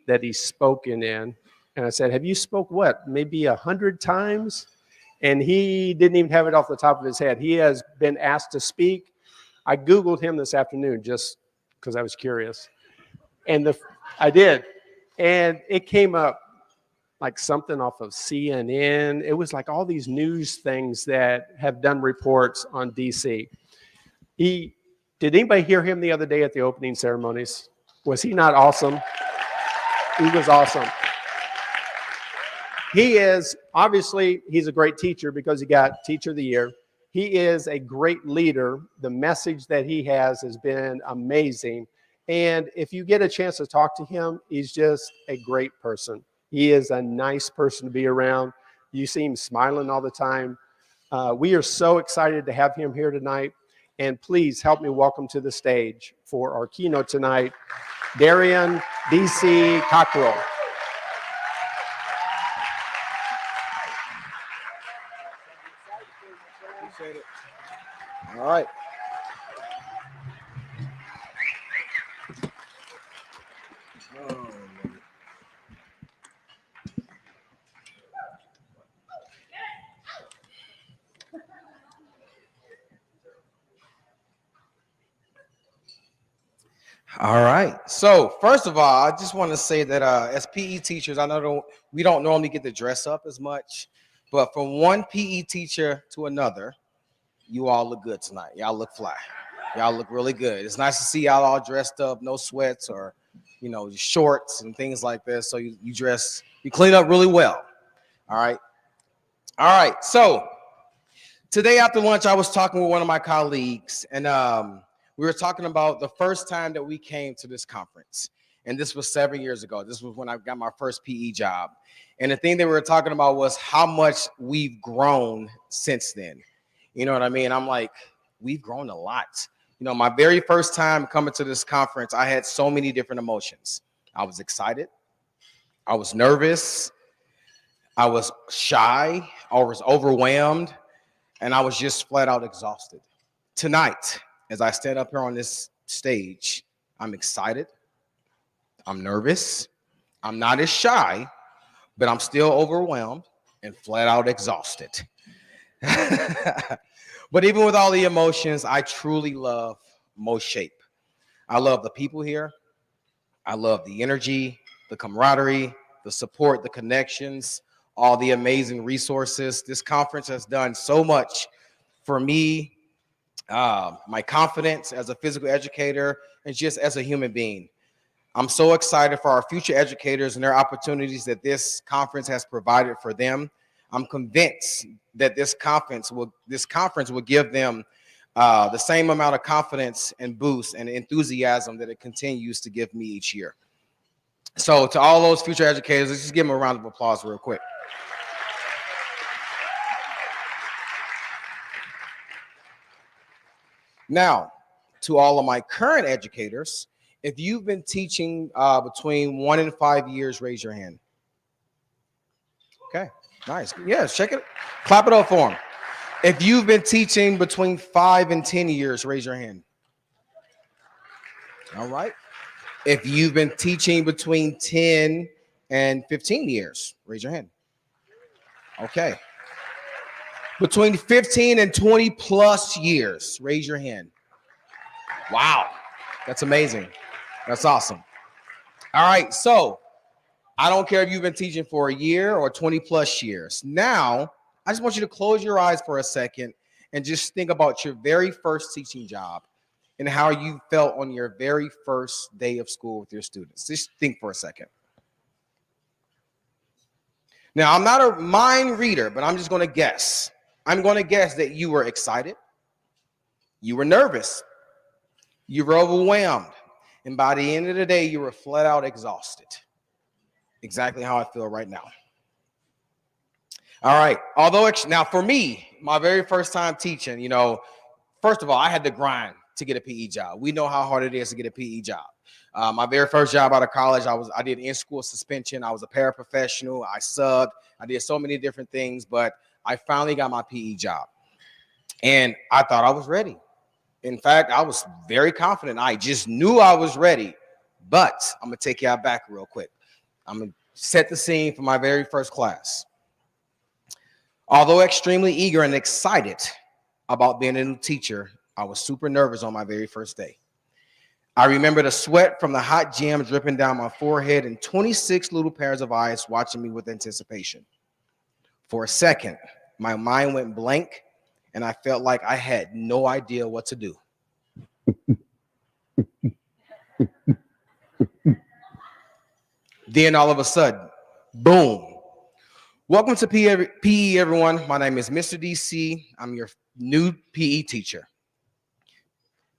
that he's spoken in. And I said, have you spoke what, maybe 100 times? And he didn't even have it off the top of his head. He has been asked to speak. I Googled him this afternoon just because I was curious. And I did. And it came up like something off of CNN. It was like all these news things that have done reports on DC. Did anybody hear him the other day at the opening ceremonies? Was he not awesome? He was awesome. He is, obviously, he's a great teacher because he got Teacher of the Year. He is a great leader. The message that he has been amazing. And if you get a chance to talk to him, he's just a great person. He is a nice person to be around. You see him smiling all the time. We are so excited to have him here tonight. And please help me welcome to the stage for our keynote tonight, Darian D.C. Cockrell. All right. All right. So first of all, I just want to say that as PE teachers, I know we don't normally get to dress up as much, but from one PE teacher to another, you all look good tonight. Y'all look fly. Y'all look really good. It's nice to see y'all all dressed up, no sweats or, shorts and things like this. So you clean up really well. All right. All right. So today after lunch, I was talking with one of my colleagues, and we were talking about the first time that we came to this conference. And this was 7 years ago. This was when I got my first PE job. And the thing that we were talking about was how much we've grown since then. You know what I mean? I'm like, we've grown a lot. My very first time coming to this conference, I had so many different emotions. I was excited. I was nervous. I was shy. I was overwhelmed. And I was just flat out exhausted. Tonight, as I stand up here on this stage, I'm excited. I'm nervous. I'm not as shy, but I'm still overwhelmed and flat out exhausted. But even with all the emotions, I truly love MOSHAPE. I love the people here. I love the energy, the camaraderie, the support, the connections, all the amazing resources. This conference has done so much for me, my confidence as a physical educator, and just as a human being. I'm so excited for our future educators and their opportunities that this conference has provided for them. I'm convinced that this conference will give them the same amount of confidence and boost and enthusiasm that it continues to give me each year. So to all those future educators, let's just give them a round of applause real quick. Now, to all of my current educators, if you've been teaching between 1 and 5 years, raise your hand. Okay, nice. Yeah, check it. Clap it up for them. If you've been teaching between 5 and 10 years, raise your hand. All right. If you've been teaching between 10 and 15 years, raise your hand. Okay. Between 15 and 20 plus years, raise your hand. Wow, that's amazing. That's awesome. All right, so I don't care if you've been teaching for a year or 20 plus years. Now, I just want you to close your eyes for a second and just think about your very first teaching job and how you felt on your very first day of school with your students. Just think for a second. Now, I'm not a mind reader, but I'm just going to guess. I'm going to guess that you were excited, you were nervous, you were overwhelmed, and by the end of the day, you were flat out exhausted. Exactly how I feel right now. All right. Now for me, my very first time teaching, first of all, I had to grind to get a PE job. We know how hard it is to get a PE job. My very first job out of college, I did in-school suspension. I was a paraprofessional. I subbed. I did so many different things, but I finally got my PE job. And I thought I was ready. In fact, I was very confident. I just knew I was ready. But I'm going to take y'all back real quick. I'm going to set the scene for my very first class. Although extremely eager and excited about being a new teacher, I was super nervous on my very first day. I remember the sweat from the hot gym dripping down my forehead and 26 little pairs of eyes watching me with anticipation. For a second, my mind went blank and I felt like I had no idea what to do. Then all of a sudden, boom. Welcome to PE, everyone. My name is Mr. DC. I'm your new PE teacher.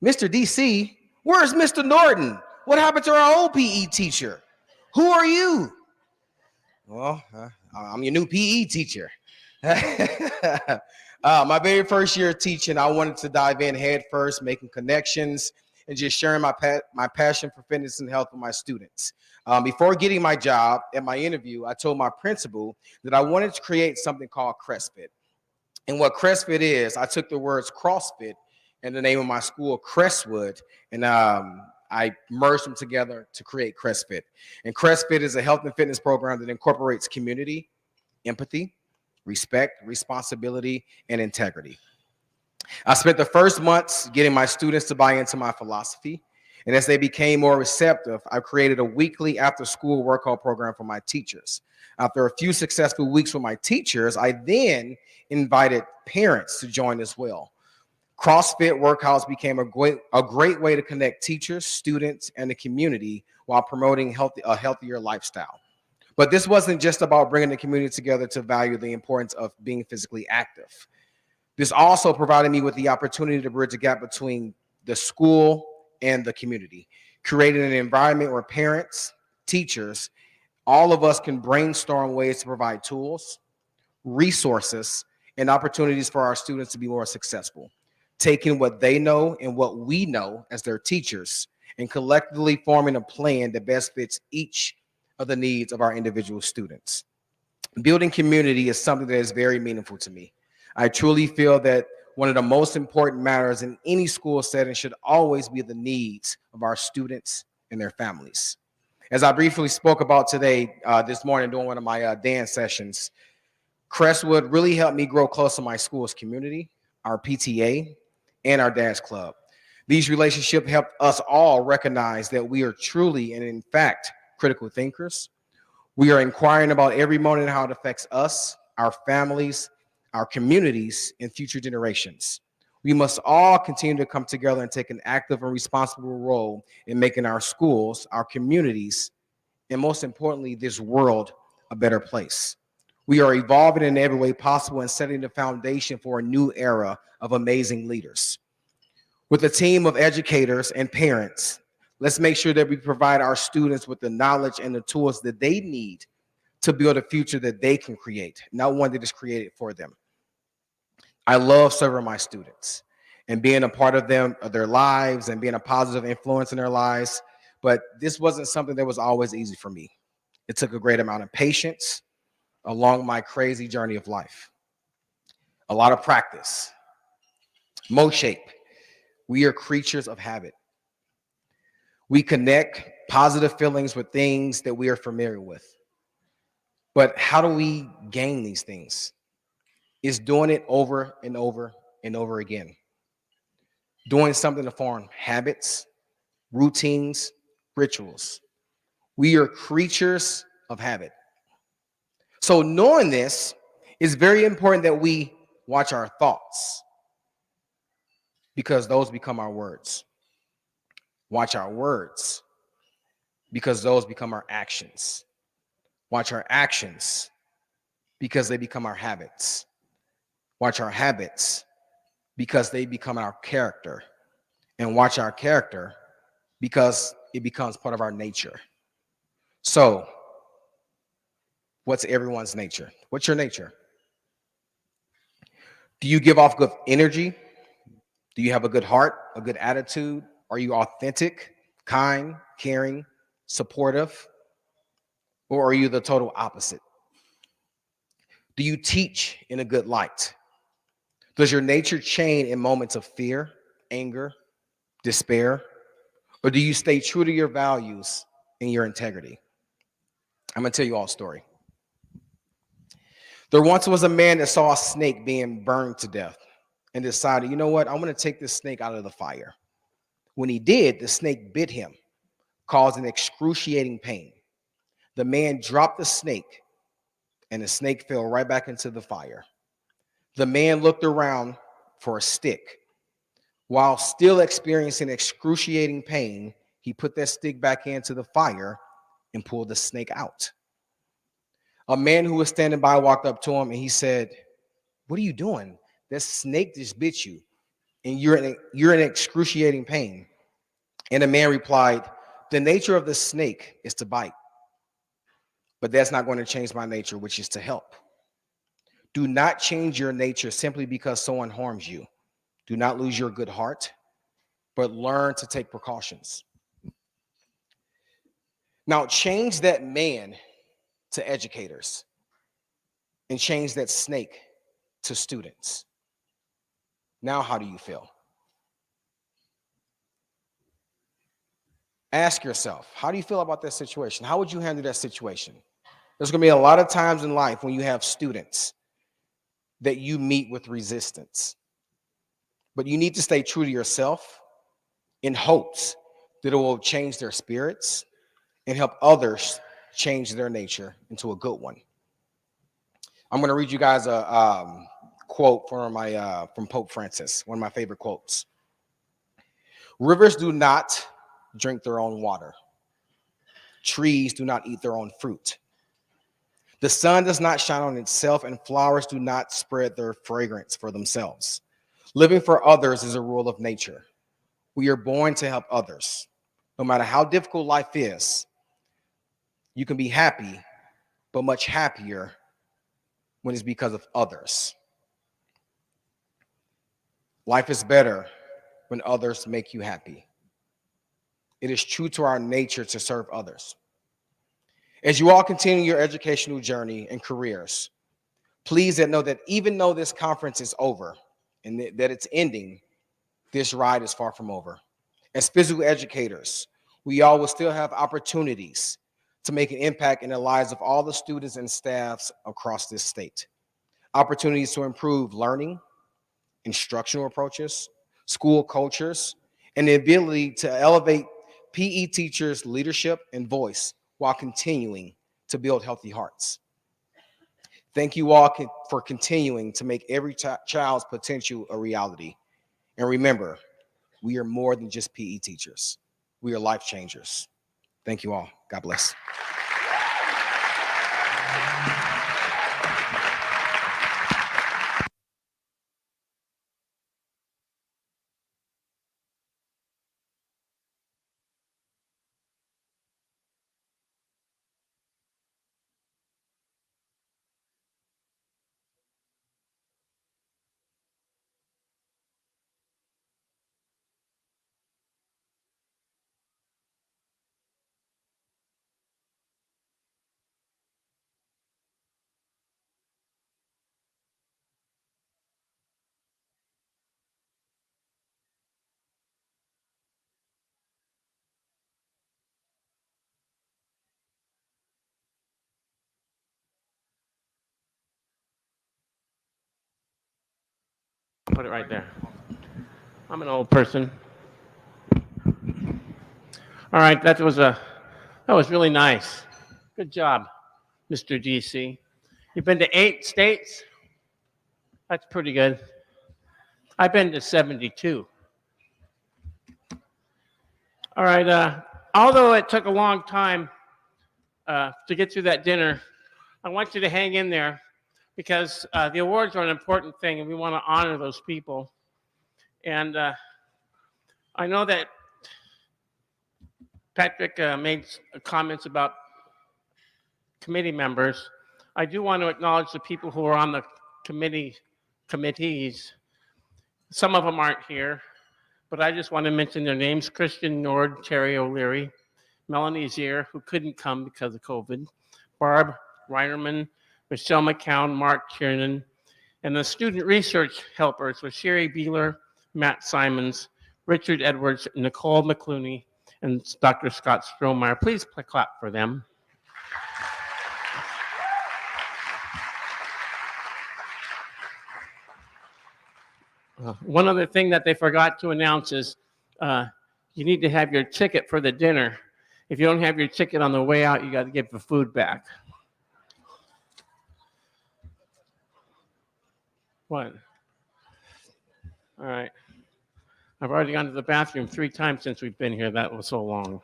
Mr. DC, where's Mr. Norton? What happened to our old PE teacher? Who are you? Well, I'm your new PE teacher. My very first year of teaching, I wanted to dive in head first, making connections, and just sharing my passion for fitness and health with my students. Before getting my job, at my interview, I told my principal that I wanted to create something called CrestFit. And what CrestFit is, I took the words CrossFit and the name of my school, Crestwood, and I merged them together to create CrestFit. And CrestFit is a health and fitness program that incorporates community, empathy, respect, responsibility, and integrity. I spent the first months getting my students to buy into my philosophy. And as they became more receptive, I created a weekly after-school workout program for my teachers. After a few successful weeks with my teachers, I then invited parents to join as well. CrossFit workouts became a great way to connect teachers, students, and the community while promoting a healthier lifestyle. But this wasn't just about bringing the community together to value the importance of being physically active. This also provided me with the opportunity to bridge the gap between the school and the community, creating an environment where parents, teachers, all of us can brainstorm ways to provide tools, resources, and opportunities for our students to be more successful, taking what they know and what we know as their teachers and collectively forming a plan that best fits each of the needs of our individual students. Building community is something that is very meaningful to me. I truly feel that one of the most important matters in any school setting should always be the needs of our students and their families. As I briefly spoke about today, this morning during one of my dance sessions, Crestwood really helped me grow close to my school's community, our PTA, and our dance club. These relationships helped us all recognize that we are truly and in fact critical thinkers. We are inquiring about every moment and how it affects us, our families, our communities, and future generations. We must all continue to come together and take an active and responsible role in making our schools, our communities, and most importantly, this world a better place. We are evolving in every way possible and setting the foundation for a new era of amazing leaders. With a team of educators and parents, let's make sure that we provide our students with the knowledge and the tools that they need to build a future that they can create, not one that is created for them. I love serving my students and being a part of their lives and being a positive influence in their lives, but this wasn't something that was always easy for me. It took a great amount of patience along my crazy journey of life. A lot of practice. MOSHAPE. We are creatures of habit. We connect positive feelings with things that we are familiar with. But how do we gain these things? It's doing it over and over and over again. Doing something to form habits, routines, rituals. We are creatures of habit. So knowing this, it's very important that we watch our thoughts because those become our words. Watch our words because those become our actions. Watch our actions because they become our habits. Watch our habits because they become our character. And watch our character because it becomes part of our nature. So, what's everyone's nature? What's your nature? Do you give off good energy? Do you have a good heart, a good attitude? Are you authentic, kind, caring, supportive? Or are you the total opposite? Do you teach in a good light? Does your nature change in moments of fear, anger, despair? Or do you stay true to your values and your integrity? I'm going to tell you all a story. There once was a man that saw a snake being burned to death and decided, you know what, I'm going to take this snake out of the fire. When he did, the snake bit him, causing excruciating pain. The man dropped the snake, and the snake fell right back into the fire. The man looked around for a stick. While still experiencing excruciating pain, he put that stick back into the fire and pulled the snake out. A man who was standing by walked up to him and he said, "What are you doing? That snake just bit you and you're in excruciating pain." And the man replied, "The nature of the snake is to bite, but that's not going to change my nature, which is to help. Do not change your nature simply because someone harms you. Do not lose your good heart, but learn to take precautions." Now, change that man to educators and change that snake to students. Now, how do you feel? Ask yourself, how do you feel about that situation? How would you handle that situation? There's going to be a lot of times in life when you have students that you meet with resistance, but you need to stay true to yourself in hopes that it will change their spirits and help others change their nature into a good one. I'm going to read you guys a quote from Pope Francis, one of my favorite quotes. "Rivers do not drink their own water. Trees do not eat their own fruit. The sun does not shine on itself, and flowers do not spread their fragrance for themselves. Living for others is a rule of nature. We are born to help others. No matter how difficult life is, you can be happy, but much happier when it's because of others. Life is better when others make you happy. It is true to our nature to serve others. As you all continue your educational journey and careers, please know that even though this conference is over and that it's ending, this ride is far from over. As physical educators, we all will still have opportunities to make an impact in the lives of all the students and staffs across this state. Opportunities to improve learning, instructional approaches, school cultures, and the ability to elevate PE teachers' leadership and voice while continuing to build healthy hearts. Thank you all for continuing to make every child's potential a reality. And remember, we are more than just PE teachers. We are life changers. Thank you all. God bless. Put it right there. I'm an old person. All right, that was really nice. Good job, Mr. DC. You've been to 8 states? That's pretty good. I've been to 72. All right, although it took a long time to get through that dinner, I want you to hang in there because the awards are an important thing and we want to honor those people. And I know that Patrick made comments about committee members. I do want to acknowledge the people who are on the committees. Some of them aren't here, but I just want to mention their names: Christian Nord, Terry O'Leary, Melanie Zier, who couldn't come because of COVID, Barb Reinerman, Michelle McCown, Mark Kiernan, and the student research helpers were Sherry Beeler, Matt Simons, Richard Edwards, Nicole McClooney, and Dr. Scott Strohmeyer. Please clap for them. One other thing that they forgot to announce is you need to have your ticket for the dinner. If you don't have your ticket on the way out, you got to give the food back. What? All right. I've already gone to the bathroom 3 times since we've been here. That was so long.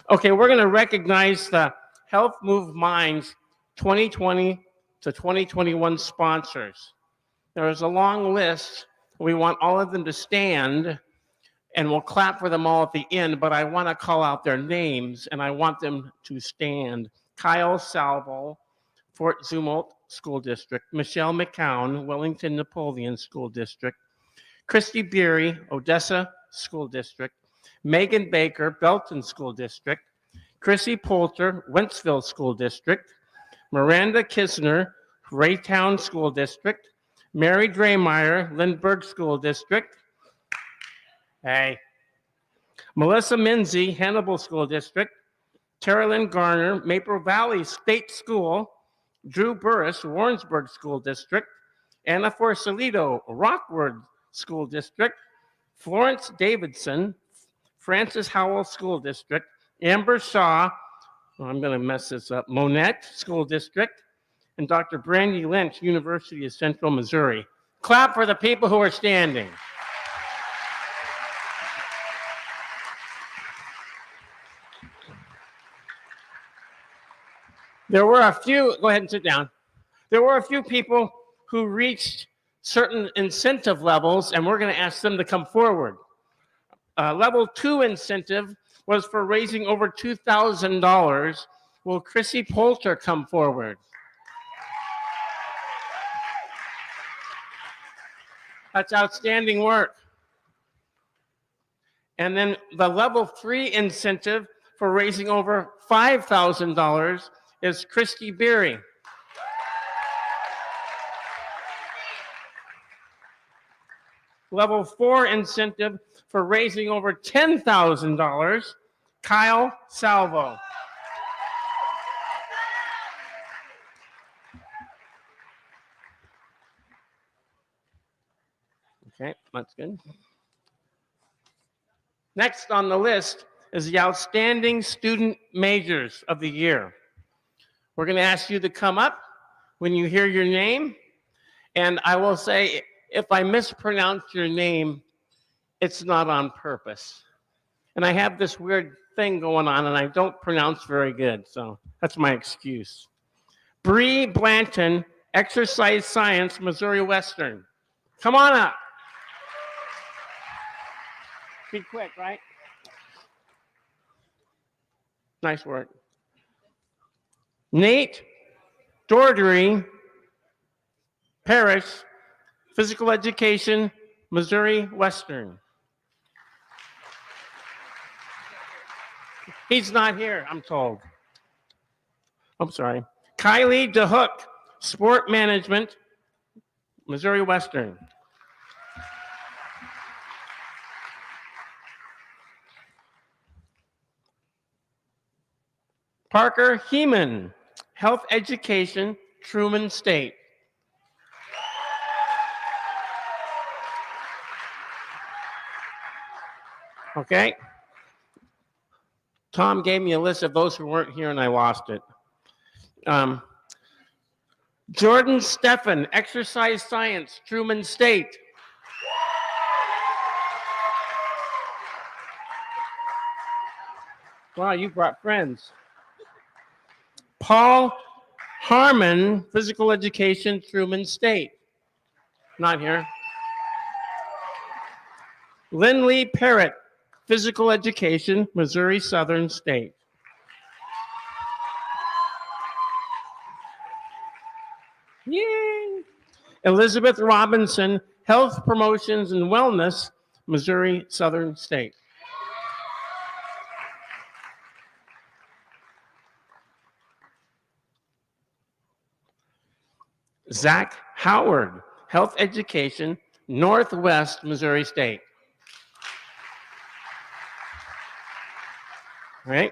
Okay, we're going to recognize the Health Move Minds 2020 to 2021 sponsors. There is a long list. We want all of them to stand, and we'll clap for them all at the end, but I want to call out their names, and I want them to stand. Kyle Salvo, Fort Zumwalt School District. Michelle McCown, Wellington Napoleon School District. Christy Beery, Odessa School District. Megan Baker, Belton School District. Chrissy Poulter, Wentzville School District. Miranda Kisner, Raytown School District. Mary Draymeyer, Lindbergh School District. Hey. Melissa Minzy, Hannibal School District. Terralyn Garner, Maple Valley State School. Drew Burris, Warrensburg School District. Anna Forsalito, Rockwood School District. Florence Davidson, Francis Howell School District. Amber Shaw, I'm going to mess this up, Monette School District. And Dr. Brandy Lynch, University of Central Missouri. Clap for the people who are standing. There were a few, go ahead and sit down. There were a few people who reached certain incentive levels, and we're going to ask them to come forward. Level 2 incentive was for raising over $2,000. Will Chrissy Poulter come forward? That's outstanding work. And then the level 3 incentive for raising over $5,000 is Christy Beery. Level 4 incentive for raising over $10,000, Kyle Salvo. Okay, that's good. Next on the list is the Outstanding Student Majors of the Year. We're going to ask you to come up when you hear your name, and I will say, if I mispronounce your name, it's not on purpose. And I have this weird thing going on, and I don't pronounce very good, so that's my excuse. Bree Blanton, Exercise Science, Missouri Western. Come on up. Be quick, right? Nice work. Nate Dordery, Parrish, Physical Education, Missouri Western. He's not here, I'm told. I'm sorry. Kylie DeHook, Sport Management, Missouri Western. Parker Heeman, Health Education, Truman State. Okay. Tom gave me a list of those who weren't here and I lost it. Jordan Steffen, Exercise Science, Truman State. Wow, you brought friends. Paul Harmon, Physical Education, Truman State. Not here. Lindley Parrott, Physical Education, Missouri Southern State. Yay! Elizabeth Robinson, Health Promotions and Wellness, Missouri Southern State. Zach Howard, Health Education, Northwest Missouri State. All right.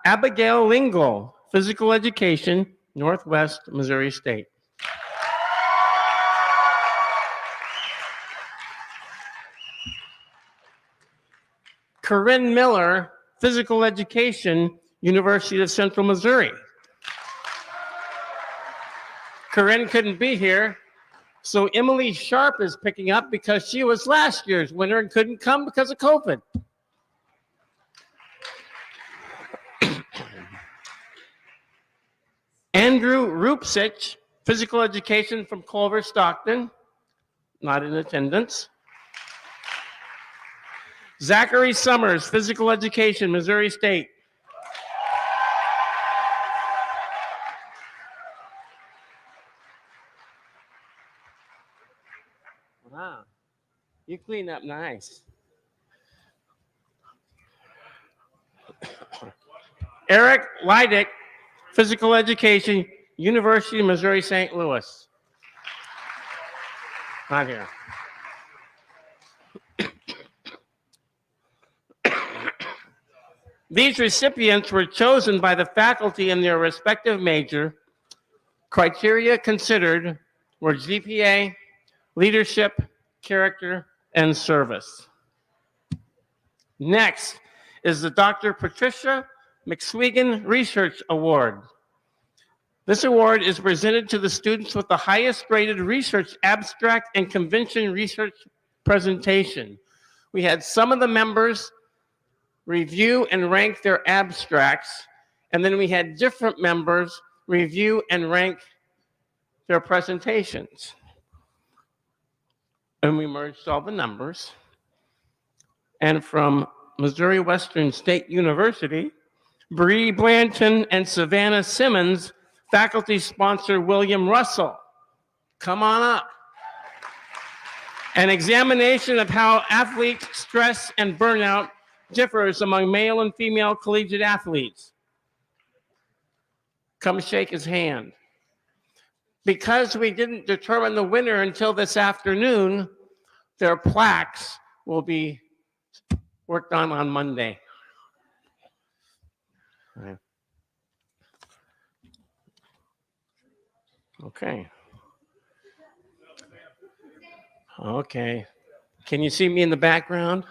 Abigail Lingle, Physical Education, Northwest Missouri State. Corinne Miller, physical education, University of Central Missouri. Corinne couldn't be here, so Emily Sharp is picking up because she was last year's winner and couldn't come because of COVID. Andrew Rupsich, physical education from Culver, Stockton, not in attendance. Zachary Summers, physical education, Missouri State. Wow, you clean up nice. Eric Leidick, physical education, University of Missouri St. Louis. Not here. These recipients were chosen by the faculty in their respective major. Criteria considered were GPA, leadership, character, and service. Next is the Dr. Patricia McSwiggan Research Award. This award is presented to the students with the highest graded research abstract and convention research presentation. We had some of the members review and rank their abstracts, and then we had different members review and rank their presentations. And we merged all the numbers. And from Missouri Western State University, Bree Blanton and Savannah Simmons, faculty sponsor William Russell. Come on up. An examination of how athlete stress and burnout differs among male and female collegiate athletes. Come shake his hand. Because we didn't determine the winner until this afternoon, their plaques will be worked on Monday. All right. Okay. Okay. Can you see me in the background?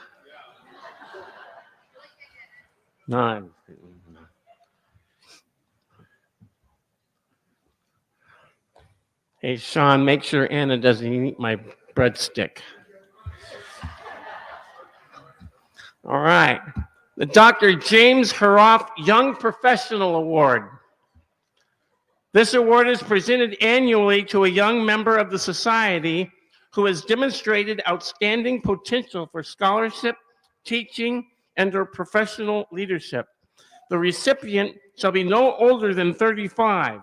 None. Hey, Sean, make sure Anna doesn't eat my breadstick. All right. The Dr. James Haroff Young Professional Award. This award is presented annually to a young member of the society who has demonstrated outstanding potential for scholarship, teaching, and or professional leadership. The recipient shall be no older than 35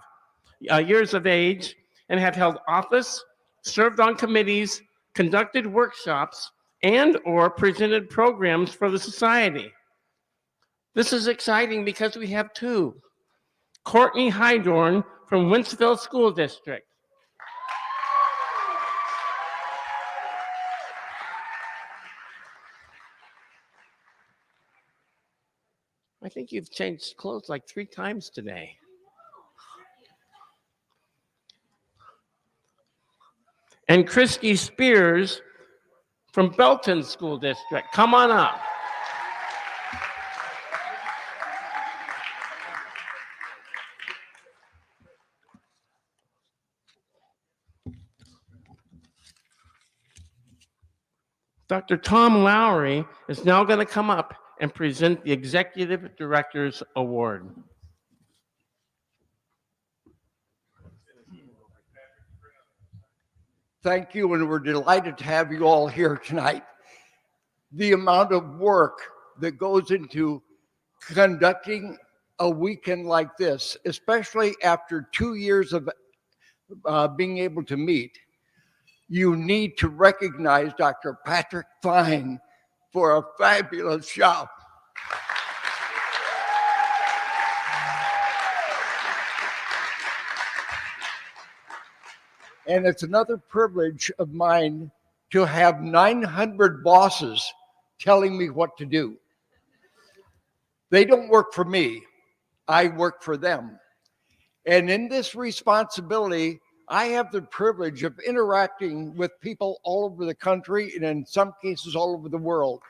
years of age and have held office, served on committees, conducted workshops, and or presented programs for the society. This is exciting because we have two. Courtney Hydorn from Wentzville School District. I think you've changed clothes like 3 times today. And Christy Spears from Belton School District. Come on up. Dr. Tom Lowry is now going to come up and present the Executive Director's Award. Thank you, and we're delighted to have you all here tonight. The amount of work that goes into conducting a weekend like this, especially after 2 years of being able to meet, you need to recognize Dr. Patrick Fine for a fabulous job. And it's another privilege of mine to have 900 bosses telling me what to do. They don't work for me, I work for them. And in this responsibility, I have the privilege of interacting with people all over the country and in some cases all over the world.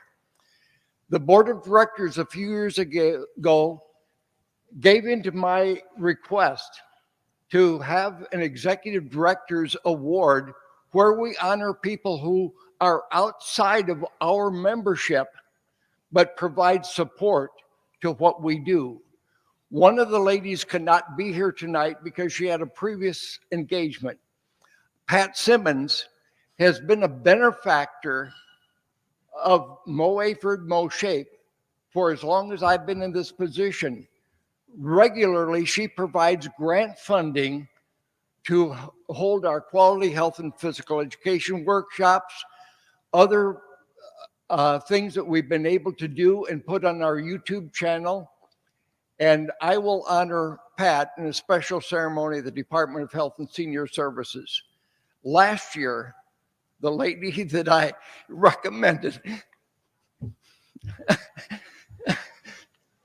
The board of directors a few years ago gave into my request to have an executive directors award where we honor people who are outside of our membership but provide support to what we do. One of the ladies could not be here tonight because she had a previous engagement. Pat Simmons has been a benefactor of MOSHAPE for as long as I've been in this position. Regularly, she provides grant funding to hold our quality health and physical education workshops, other things that we've been able to do and put on our YouTube channel. And I will honor Pat in a special ceremony at the Department of Health and Senior Services. Last year, the lady that I recommended,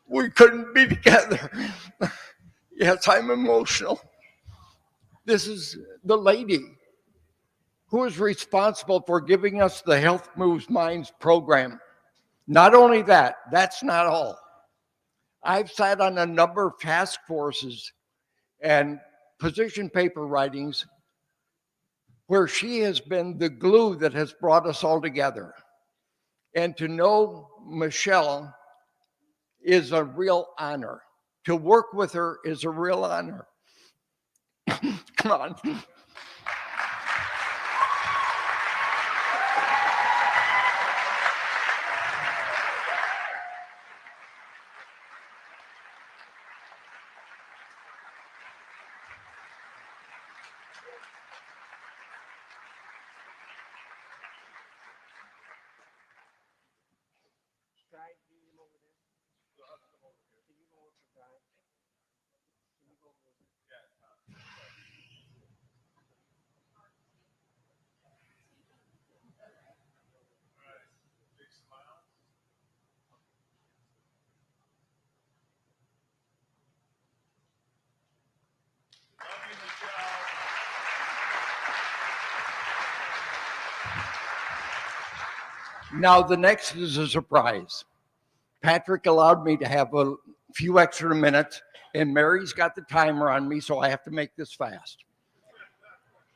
we couldn't be together. Yes, I'm emotional. This is the lady who is responsible for giving us the Health Moves Minds program. Not only that, that's not all. I've sat on a number of task forces and position paper writings where she has been the glue that has brought us all together. And to know Michelle is a real honor. To work with her is a real honor. Come on. Now, the next is a surprise. Patrick allowed me to have a few extra minutes, and Mary's got the timer on me, so I have to make this fast.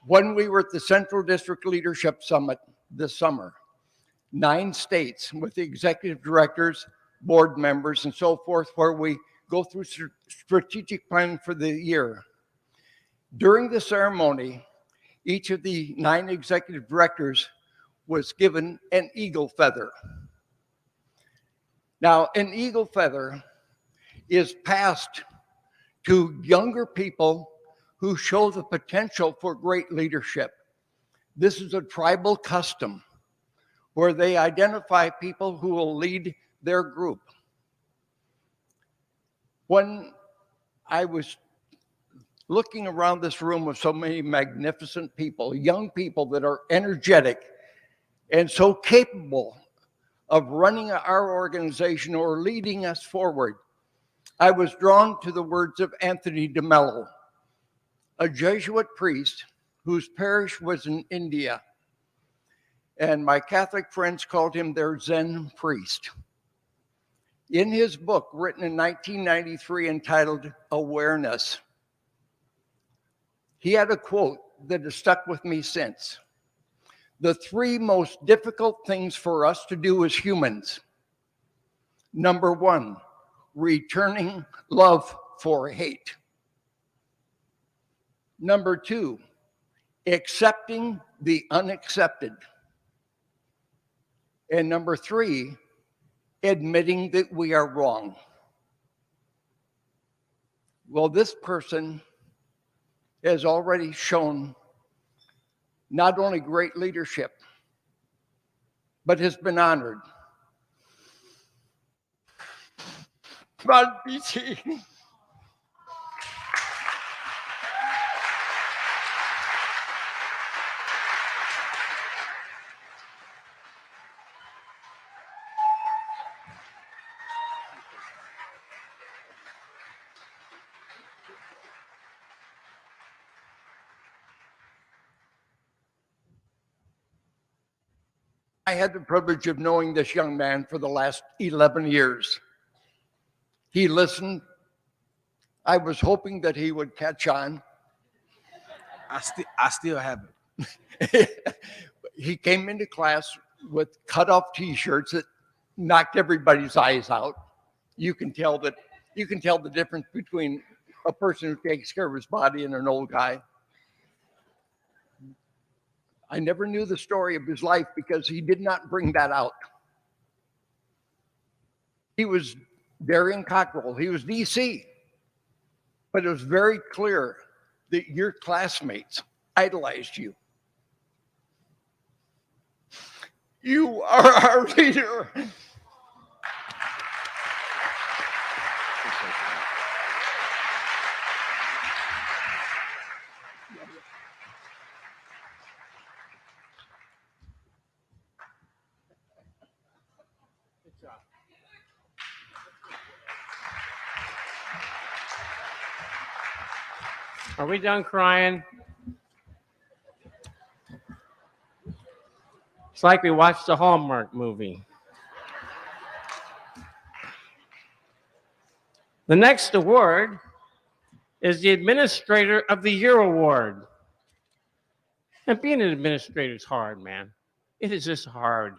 When we were at the Central District Leadership Summit this summer, 9 states with the executive directors, board members, and so forth, where we go through strategic planning for the year. During the ceremony, each of the 9 executive directors was given an eagle feather. Now, an eagle feather is passed to younger people who show the potential for great leadership. This is a tribal custom where they identify people who will lead their group. When I was looking around this room with so many magnificent people, young people that are energetic and so capable of running our organization or leading us forward, I was drawn to the words of Anthony DeMello, a Jesuit priest whose parish was in India. And my Catholic friends called him their Zen priest. In his book, written in 1993, entitled Awareness, he had a quote that has stuck with me since. The 3 most difficult things for us to do as humans. Number 1, returning love for hate. Number 2, accepting the unaccepted. And number 3, admitting that we are wrong. Well, this person has already shown not only great leadership, but has been honored. Come on, BT. I had the privilege of knowing this young man for the last 11 years. He listened. I was hoping that he would catch on. I still have it. He came into class with cut-off T-shirts that knocked everybody's eyes out. You can tell the difference between a person who takes care of his body and an old guy. I never knew the story of his life because he did not bring that out. He was Darian Cockrell. He was DC. But it was very clear that your classmates idolized you. You are our leader. Are we done crying? It's like we watched a Hallmark movie. The next award is the Administrator of the Year Award. And being an administrator is hard, man. It is just hard.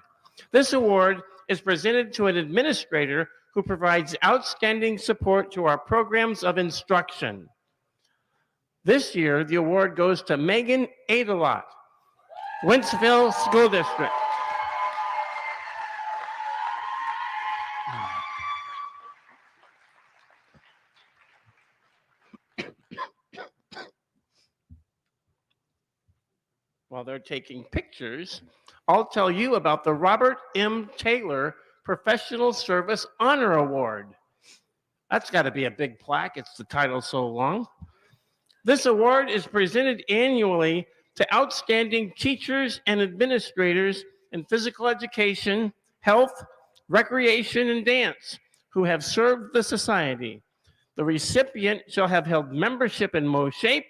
This award is presented to an administrator who provides outstanding support to our programs of instruction. This year, the award goes to Megan Adelot, Wentzville School District. While they're taking pictures, I'll tell you about the Robert M. Taylor Professional Service Honor Award. That's got to be a big plaque. It's the title so long. This award is presented annually to outstanding teachers and administrators in physical education, health, recreation, and dance who have served the society. The recipient shall have held membership in MOSHAPE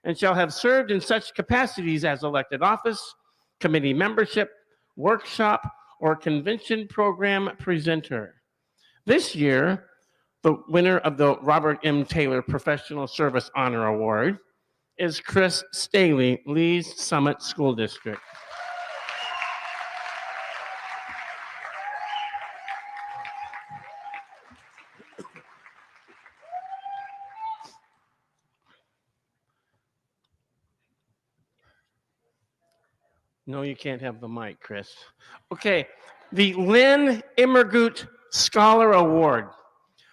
and shall have served in such capacities as elected office, committee membership, workshop, or convention program presenter. This year, the winner of the Robert M. Taylor Professional Service Honor Award is Chris Staley, Lee's Summit School District. No, you can't have the mic, Chris. Okay, the Lynn Immergut Scholar Award.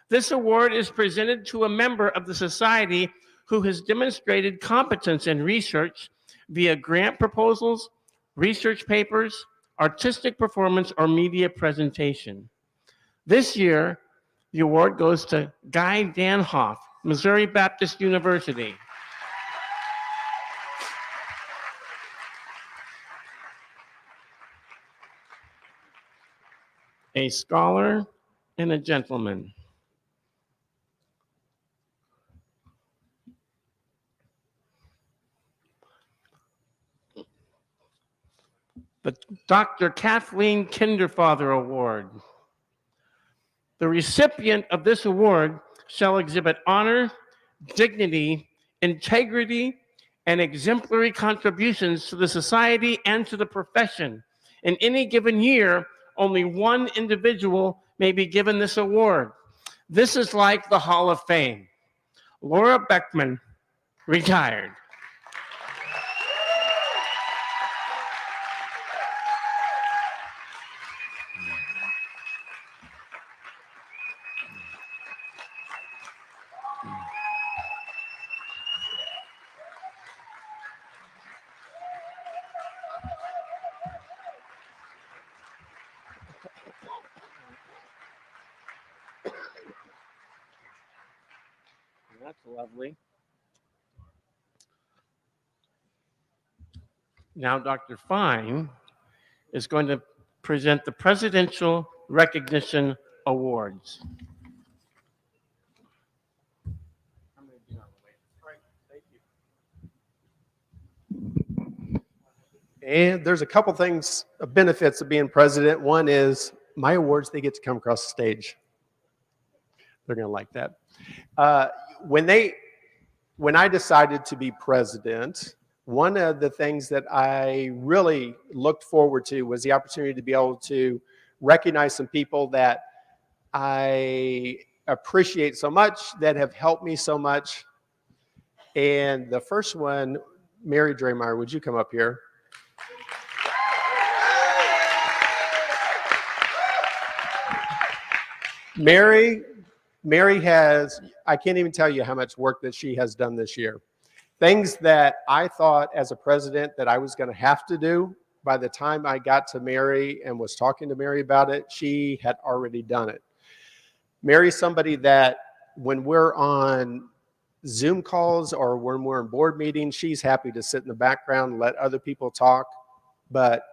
This award is presented to a member of the society who has demonstrated competence in research via grant proposals, research papers, artistic performance, or media presentation. This year, the award goes to Guy Danhoff, Missouri Baptist University. A scholar and a gentleman. The Dr. Kathleen Kinderfather Award. The recipient of this award shall exhibit honor, dignity, integrity, and exemplary contributions to the society and to the profession. In any given year, only one individual may be given this award. This is like the Hall of Fame. Laura Beckman, retired. That's lovely. Now, Dr. Fine is going to present the Presidential Recognition Awards. And there's a couple things, benefits of being president. One is my awards, they get to come across the stage. They're going to like that. When I decided to be president, one of the things that I really looked forward to was the opportunity to be able to recognize some people that I appreciate so much, that have helped me so much. And the first one, Mary Draymire, would you come up here? Mary has, I can't even tell you how much work that she has done this year. Things that I thought as a president that I was going to have to do, by the time I got to Mary and was talking to Mary about it, she had already done it. Mary's somebody that when we're on Zoom calls or when we're in board meetings, she's happy to sit in the background and let other people talk. But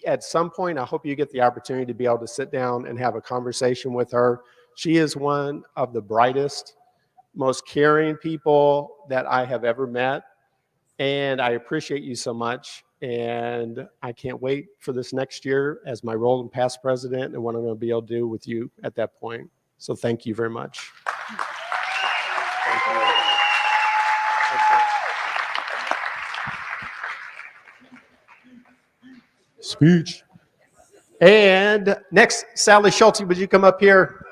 at some point, I hope you get the opportunity to be able to sit down and have a conversation with her. She is one of the brightest, most caring people that I have ever met. And I appreciate you so much. And I can't wait for this next year as my role in past president and what I'm going to be able to do with you at that point. So thank you very much. Thank you. Speech. And next, Sally Schulte, would you come up here?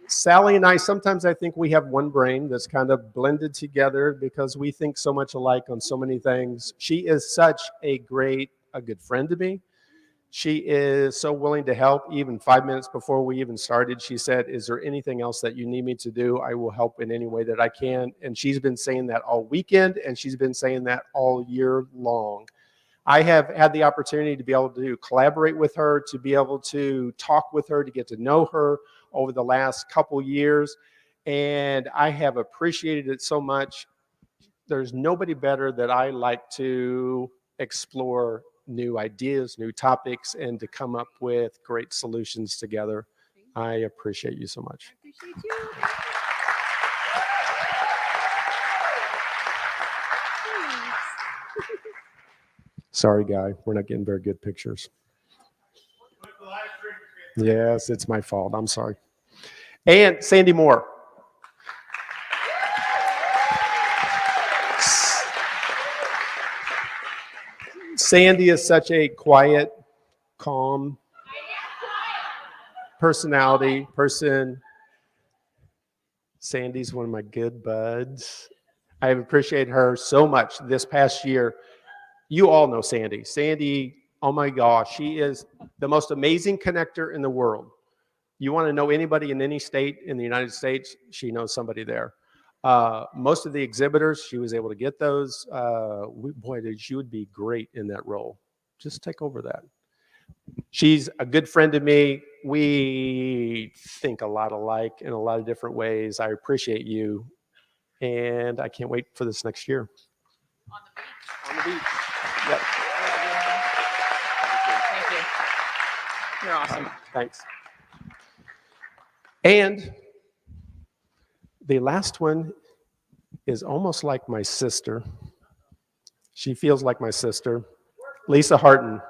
Sally and I, sometimes I think we have one brain that's kind of blended together because we think so much alike on so many things. She is such a good friend to me. She is so willing to help. Even 5 minutes before we even started, she said, is there anything else that you need me to do? I will help in any way that I can. And she's been saying that all weekend, and she's been saying that all year long. I have had the opportunity to be able to collaborate with her, to be able to talk with her, to get to know her over the last couple years. And I have appreciated it so much. There's nobody better that I like to explore new ideas, new topics, and to come up with great solutions together. I appreciate you so much. I appreciate you. Sorry, Guy, we're not getting very good pictures. Yes, it's my fault. I'm sorry. And Sandy Moore. Sandy is such a quiet, calm personality person. Sandy's one of my good buds. I have appreciated her so much this past year. You all know Sandy. Sandy, oh my gosh, she is the most amazing connector in the world. You want to know anybody in any state in the United States, she knows somebody there. Most of the exhibitors, she was able to get those. Boy, she would be great in that role. Just take over that. She's a good friend to me. We think a lot alike in a lot of different ways. I appreciate you. And I can't wait for this next year. On the beach. On the beach. Yep. Thank you. You're awesome. Thanks. And the last one is almost like my sister. She feels like my sister. Lisa Harton.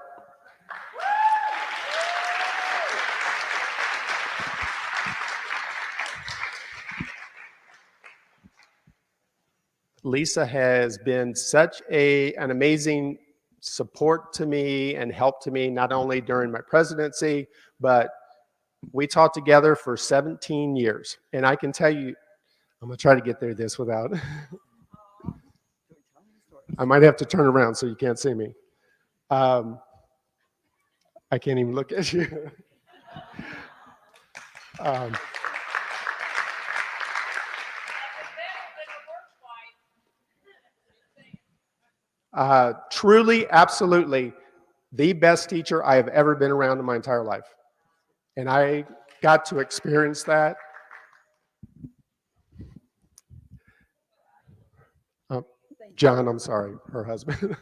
Lisa has been such an amazing support to me and help to me, not only during my presidency, but we taught together for 17 years. And I can tell you, I'm going to try to get there this without. I might have to turn around so you can't see me. I can't even look at you. Truly, absolutely, the best teacher I have ever been around in my entire life. And I got to experience that. John, I'm sorry, her husband.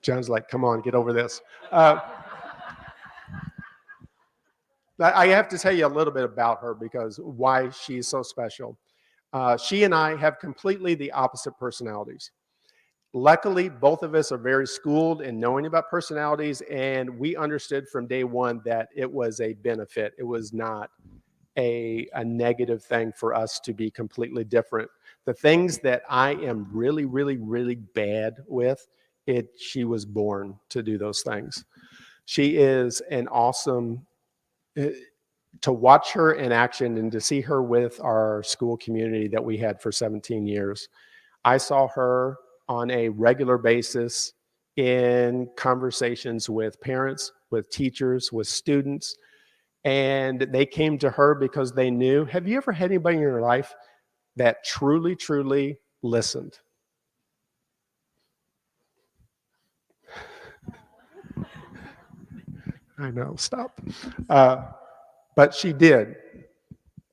John's like, come on, get over this. I have to tell you a little bit about her because why she's so special. She and I have completely the opposite personalities. Luckily, both of us are very schooled in knowing about personalities, and we understood from day one that it was a benefit. It was not a negative thing for us to be completely different. The things that I am really, really, really bad with, she was born to do those things. She is an awesome, to watch her in action and to see her with our school community that we had for 17 years. I saw her on a regular basis in conversations with parents, with teachers, with students, and they came to her because they knew. Have you ever had anybody in your life that truly, truly listened? I know, stop. But she did.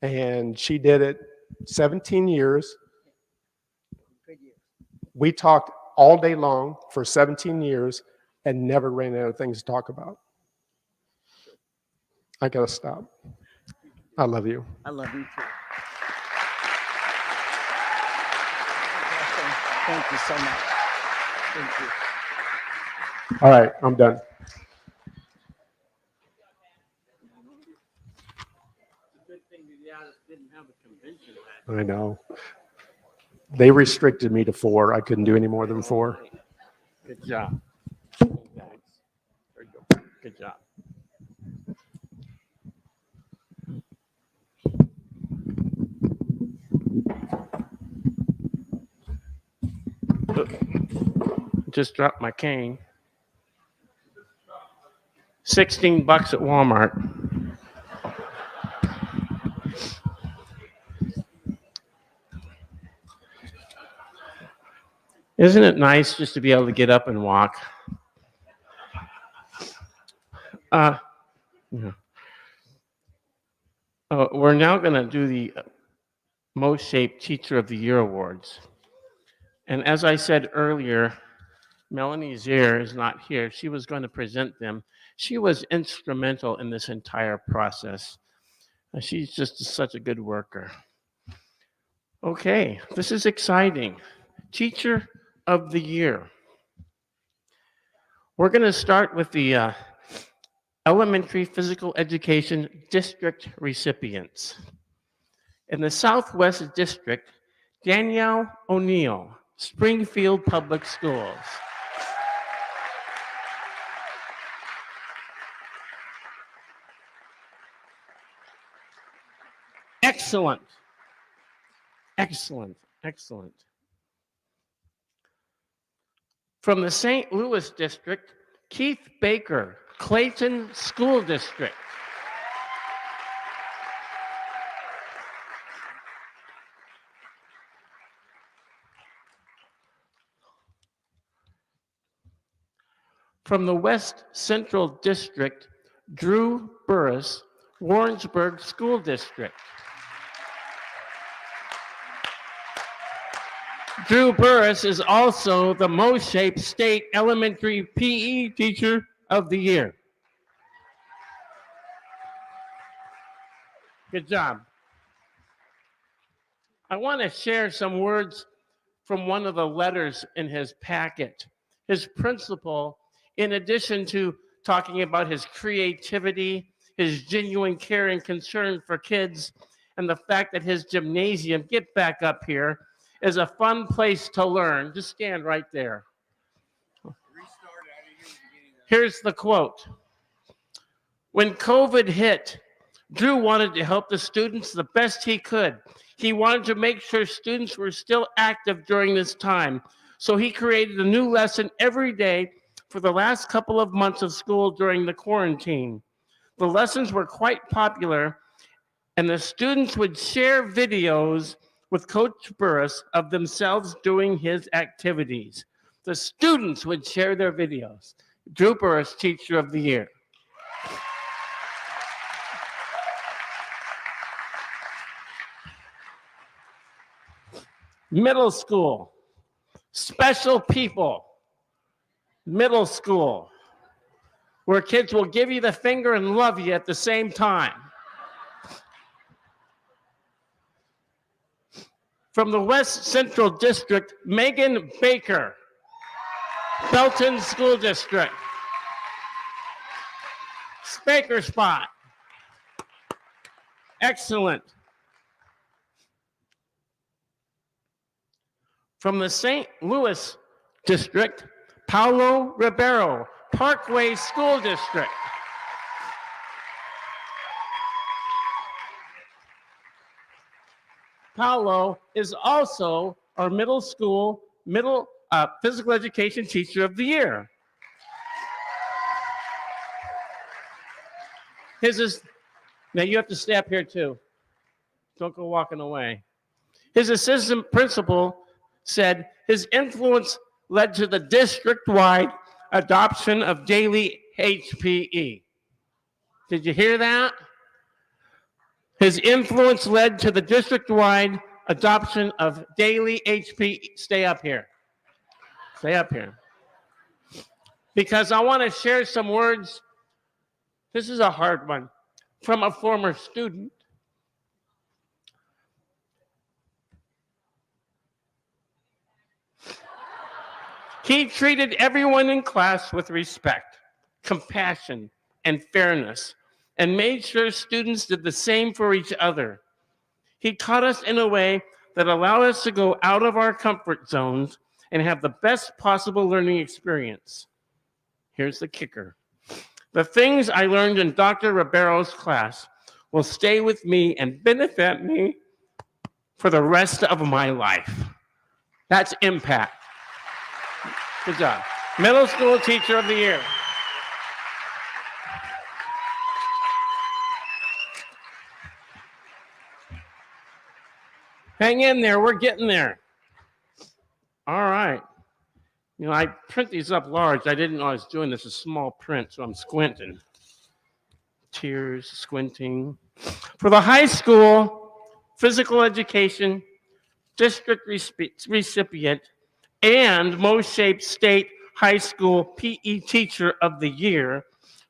And she did it 17 years. We talked all day long for 17 years and never ran out of things to talk about. I got to stop. I love you. I love you too. Thank you so much. Thank you. All right, I'm done. I know. They restricted me to 4. I couldn't do any more than 4. Good job. Thanks. There you go. Good job. Just dropped my cane. $16 at Walmart. Isn't it nice just to be able to get up and walk? Yeah. We're now going to do the MOSHAPE Teacher of the Year Awards. And as I said earlier, Melanie Zier is not here. She was going to present them. She was instrumental in this entire process. She's just such a good worker. Okay, this is exciting. Teacher of the Year. We're going to start with the Elementary Physical Education District recipients. In the Southwest District, Danielle O'Neill, Springfield Public Schools. Excellent. Excellent. Excellent. From the St. Louis District, Keith Baker, Clayton School District. From the West Central District, Drew Burris, Warrensburg School District. Drew Burris is also the MOSHAPE State Elementary PE Teacher of the Year. Good job. I want to share some words from one of the letters in his packet. His principal, in addition to talking about his creativity, his genuine care and concern for kids, and the fact that his gymnasium, get back up here, is a fun place to learn. Just stand right there. Here's the quote. When COVID hit, Drew wanted to help the students the best he could. He wanted to make sure students were still active during this time. So he created a new lesson every day for the last couple of months of school during the quarantine. The lessons were quite popular, and the students would share videos with Coach Burris of themselves doing his activities. The students would share their videos. Drew Burris, Teacher of the Year. Middle school, Special People, middle school. where kids will give you the finger and love you at the same time. From the West Central District, Megan Baker, Belton School District. Baker spot. Excellent. From the St. Louis District, Paulo Ribeiro, Parkway School District. Paulo is also our middle school physical education teacher of the year. Now you have to stay up here too. Don't go walking away. His assistant principal said his influence led to the district-wide adoption of daily HPE. Did you hear that? His influence led to the district-wide adoption of daily HPE. Stay up here. Stay up here. Because I want to share some words. This is a hard one. From a former student. He treated everyone in class with respect, compassion, and fairness, and made sure students did the same for each other. He taught us in a way that allowed us to go out of our comfort zones and have the best possible learning experience. Here's the kicker. The things I learned in Dr. Ribeiro's class will stay with me and benefit me for the rest of my life. That's impact. Good job. Middle School Teacher of the Year. Hang in there, we're getting there. All right. You know, I print these up large. I didn't know I was doing this in small print, so I'm squinting. Tears, squinting. For the high school physical education district recipient and MOSHAPE State High School PE Teacher of the Year,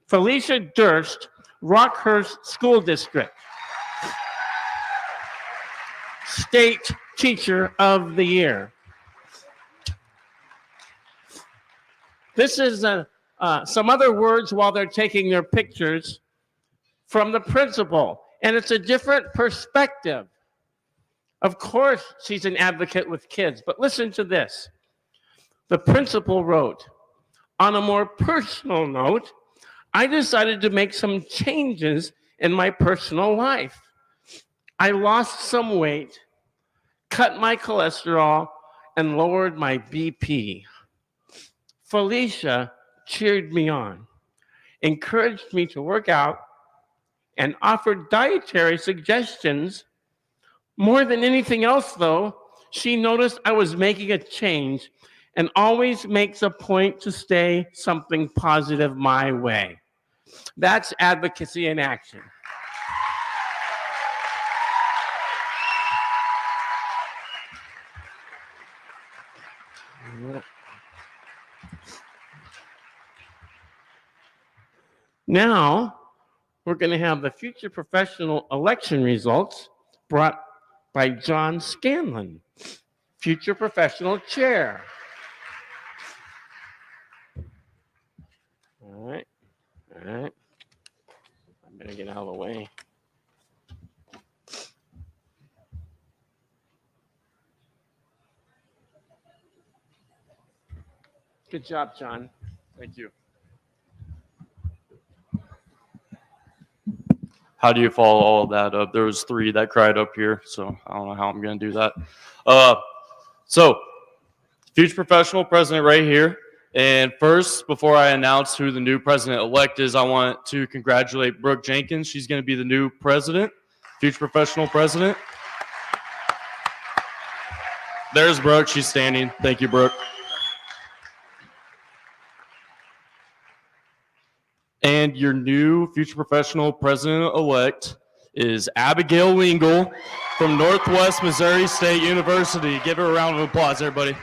Felicia Durst, Rockhurst School District. State Teacher of the Year. This is some other words while they're taking their pictures from the principal, and it's a different perspective. Of course, she's an advocate with kids, but listen to this. The principal wrote, on a more personal note, I decided to make some changes in my personal life. I lost some weight, cut my cholesterol, and lowered my BP. Felicia cheered me on, encouraged me to work out, and offered dietary suggestions. More than anything else, though, she noticed I was making a change and always makes a point to stay something positive my way. That's advocacy in action. Now, we're going to have the future professional election results brought by John Scanlon, future professional chair. All right. I better get out of the way. Good job, John. Thank you. How do you follow all of that up? There was 3 that cried up here, so I don't know how I'm going to do that. So, future professional president right here. And first, before I announce who the new president-elect is, I want to congratulate Brooke Jenkins. She's going to be the new president, future professional president. There's Brooke. She's standing. Thank you, Brooke. And your new future professional president-elect is Abigail Wingle from Northwest Missouri State University. Give her a round of applause, everybody.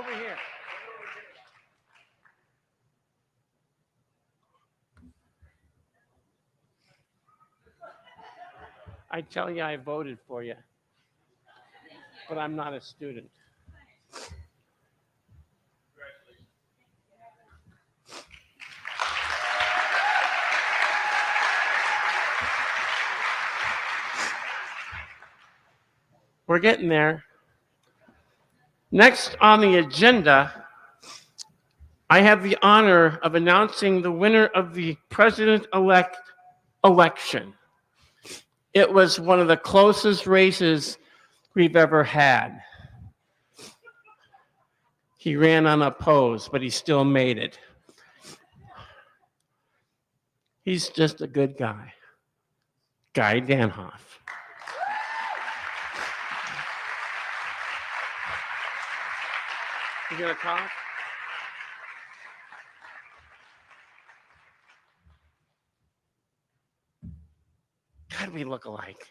over here. I tell you, I voted for you, but I'm not a student. We're getting there. Next on the agenda, I have the honor of announcing the winner of the president-elect election. It was one of the closest races we've ever had. He ran unopposed, but he still made it. He's just a good guy. Guy Danhoff. You gonna talk? God, we look alike.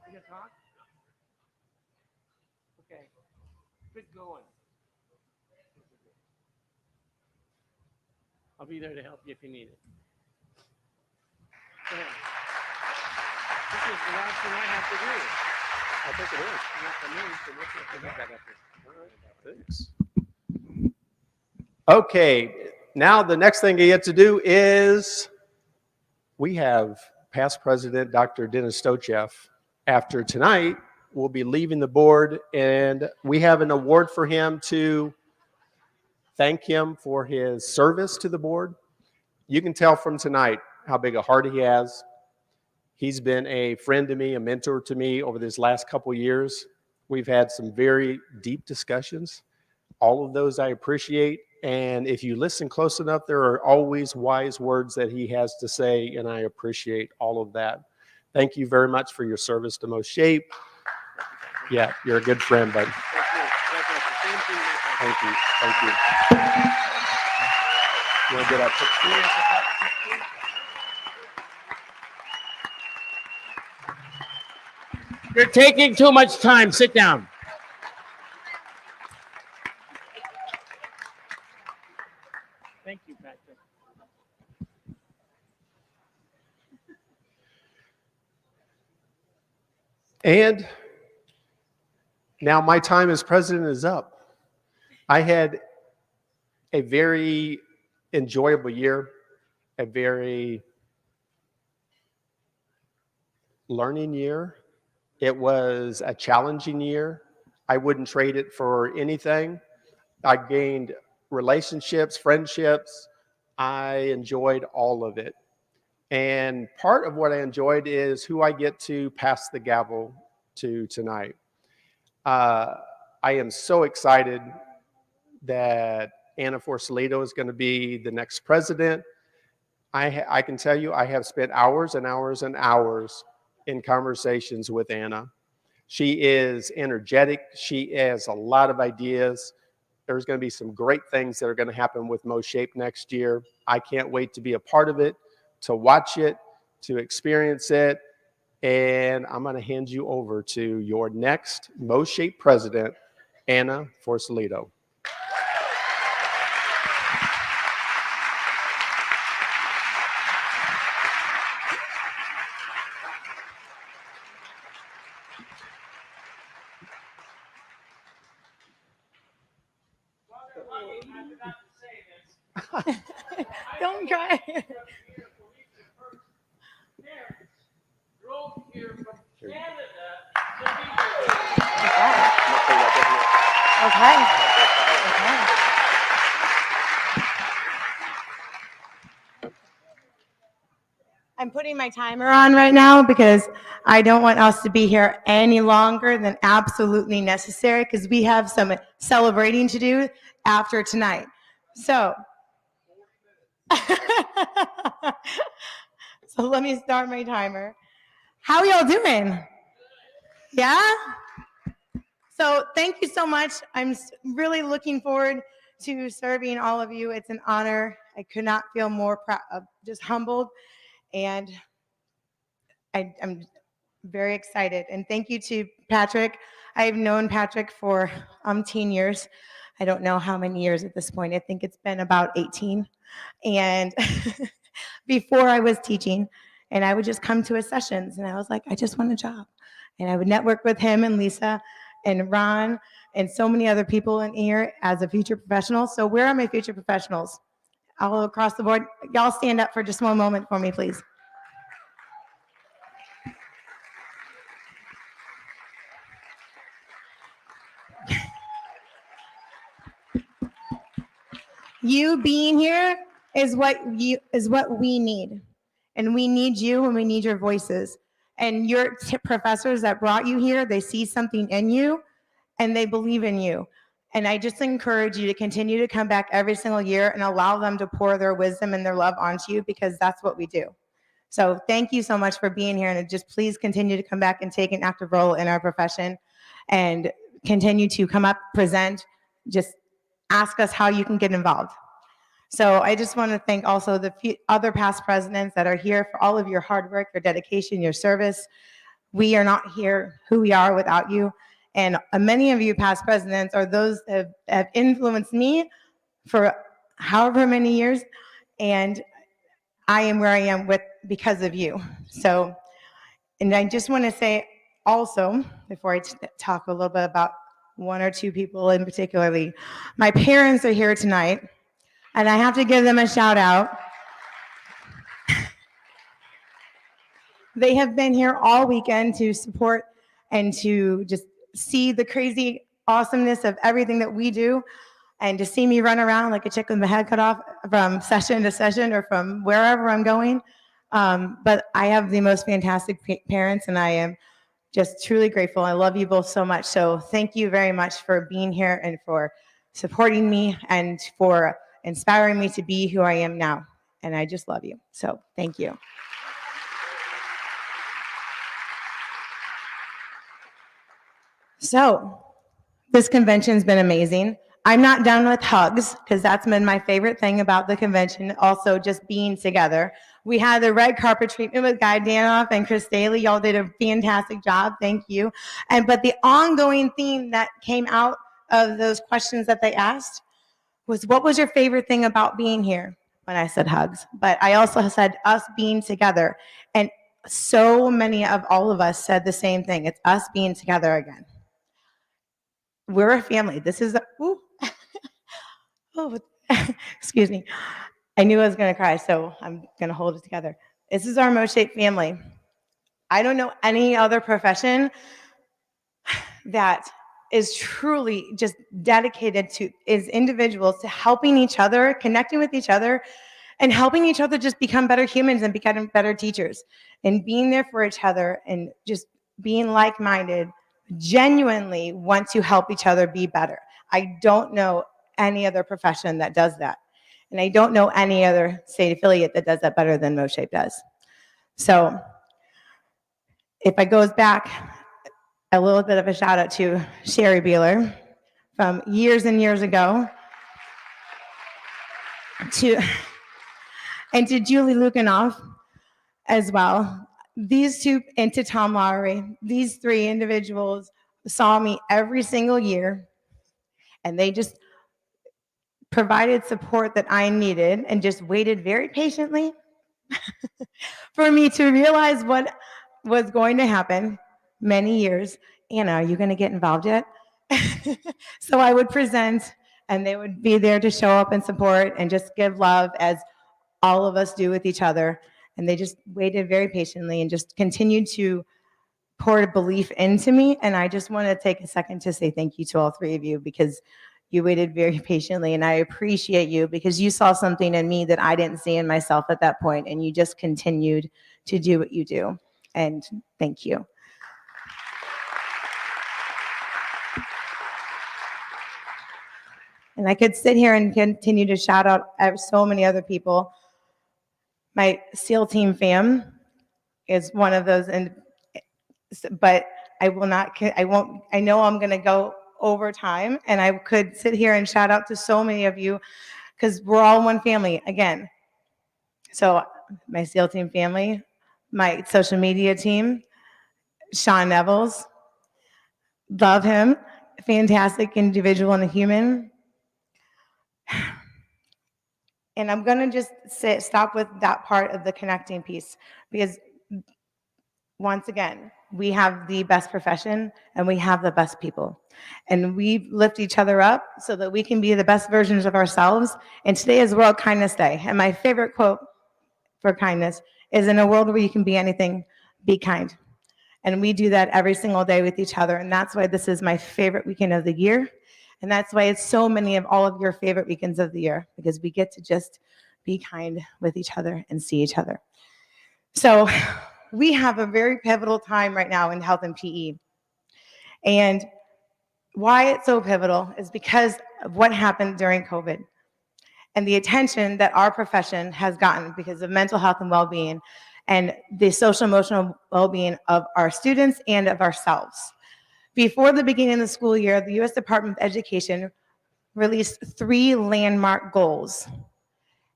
You gonna talk? Okay. Good going. I'll be there to help you if you need it. Go ahead. This is the last thing I have to do. I think it is. Not for me, so we'll have to get that up there. All right, thanks. Okay, now the next thing you get to do is we have past president Dr. Dennis Stochev. After tonight, we'll be leaving the board, and we have an award for him to thank him for his service to the board. You can tell from tonight how big a heart he has. He's been a friend to me, a mentor to me over this last couple years. We've had some very deep discussions. All of those I appreciate. And if you listen close enough, there are always wise words that he has to say, and I appreciate all of that. Thank you very much for your service to MOSHAPE. Yeah, you're a good friend, bud. Thank you. Thank you. You want to get our picture? You're taking too much time. Sit down. Thank you, Patrick. And now my time as president is up. I had a very enjoyable year, a very learning year. It was a challenging year. I wouldn't trade it for anything. I gained relationships, friendships. I enjoyed all of it. And part of what I enjoyed is who I get to pass the gavel to tonight. I am so excited that Anna Forsalito is going to be the next president. I can tell you I have spent hours and hours and hours in conversations with Anna. She is energetic. She has a lot of ideas. There's going to be some great things that are going to happen with MOSHAPE next year. I can't wait to be a part of it, to watch it, to experience it. And I'm going to hand you over to your next MOSHAPE president, Anna Forsalito. Don't cry. Okay. I'm putting my timer on right now because I don't want us to be here any longer than absolutely necessary because we have some celebrating to do after tonight. So, so let me start my timer. How y'all doing? Yeah? So thank you so much. I'm really looking forward to serving all of you. It's an honor. I could not feel more proud, just humbled. And I'm very excited. And thank you to Patrick. I've known Patrick for 10 years. I don't know how many years at this point. I think it's been about 18. And before I was teaching, and I would just come to his sessions, and I was like, I just want a job. And I would network with him and Lisa and Ron and so many other people in here as a future professional. So where are my future professionals? All across the board. Y'all stand up for just one moment for me, please. You being here is what we need. And we need you and we need your voices. And your professors that brought you here, they see something in you and they believe in you. And I just encourage you to continue to come back every single year and allow them to pour their wisdom and their love onto you, because that's what we do. So thank you so much for being here, and just please continue to come back and take an active role in our profession and continue to come up, present, just ask us how you can get involved. So I just want to thank also the other past presidents that are here for all of your hard work, your dedication, your service. We are not here who we are without you. And many of you past presidents are those that have influenced me for however many years. And I am where I am because of you. So, and I just want to say also, before I talk a little bit about one or two people in particularly, my parents are here tonight, and I have to give them a shout out. They have been here all weekend to support and to just see the crazy awesomeness of everything that we do, and to see me run around like a chicken with my head cut off from session to session or from wherever I'm going. But I have the most fantastic parents, and I am just truly grateful. I love you both so much. So thank you very much for being here and for supporting me and for inspiring me to be who I am now. And I just love you. So thank you. So this convention's been amazing. I'm not done with hugs, because that's been my favorite thing about the convention. Also, just being together. We had the red carpet treatment with Guy Danoff and Chris Daly. Y'all did a fantastic job. Thank you. But the ongoing theme that came out of those questions that they asked was, what was your favorite thing about being here? When I said hugs. But I also said us being together. And so many of all of us said the same thing. It's us being together again. We're a family. This is oh, excuse me. I knew I was going to cry, so I'm going to hold it together. This is our MOSHAPE family. I don't know any other profession that is truly just dedicated to is individuals to helping each other, connecting with each other, and helping each other just become better humans and become better teachers, and being there for each other and just being like-minded, genuinely want to help each other be better. I don't know any other profession that does that. And I don't know any other state affiliate that does that better than MOSHAPE does. So if I goes back, a little bit of a shout out to Sherry Beeler from years and years ago, and to Julie Lukanoff as well. These two, and to Tom Lowry, these three individuals saw me every single year, and they just provided support that I needed and just waited very patiently for me to realize what was going to happen. Many years. Anna, are you going to get involved yet? So I would present, and they would be there to show up and support and just give love, as all of us do with each other. And they just waited very patiently and just continued to pour belief into me. And I just want to take a second to say thank you to all three of you, because you waited very patiently, and I appreciate you, because you saw something in me that I didn't see in myself at that point, and you just continued to do what you do. And thank you. And I could sit here and continue to shout out so many other people. My SEAL team fam is one of those, but I won't, I know I'm going to go over time, and I could sit here and shout out to so many of you, because we're all one family again. So my SEAL team family, my social media team, Sean Nevels. Love him. Fantastic individual and a human. And I'm going to just stop with that part of the connecting piece because, once again, we have the best profession and we have the best people. And we lift each other up so that we can be the best versions of ourselves. And today is World Kindness Day. And my favorite quote for kindness is, in a world where you can be anything, be kind. And we do that every single day with each other. And that's why this is my favorite weekend of the year. And that's why it's so many of all of your favorite weekends of the year, because we get to just be kind with each other and see each other. So we have a very pivotal time right now in health and PE. And why it's so pivotal is because of what happened during COVID and the attention that our profession has gotten because of mental health and well-being and the social emotional well-being of our students and of ourselves. Before the beginning of the school year, the U.S. Department of Education released 3 landmark goals.